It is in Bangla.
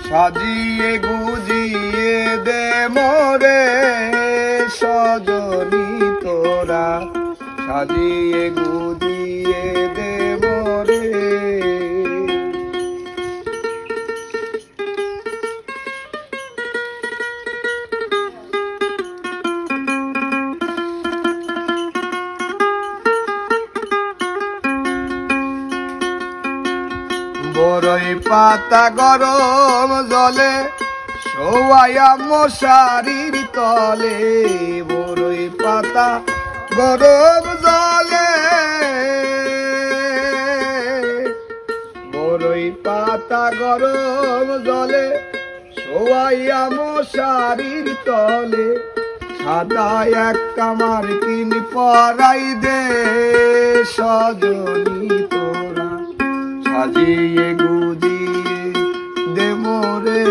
সাজিয়ে গুজিয়ে দে মোরে সজনী তোরা, সাজিয়ে গুজিয়ে দে মোরে। বরই পাতা গরম জলে শোয়ায়া মশারির তলে, বরই পাতা গরম জলে, বরই পাতা গরম জলে শোয়াইয়া মশারির তলে, সাদা এক কামার কিন পরাই দে সজনী তোরা, সাজিয়ে গুজিয়ে দে মোরে।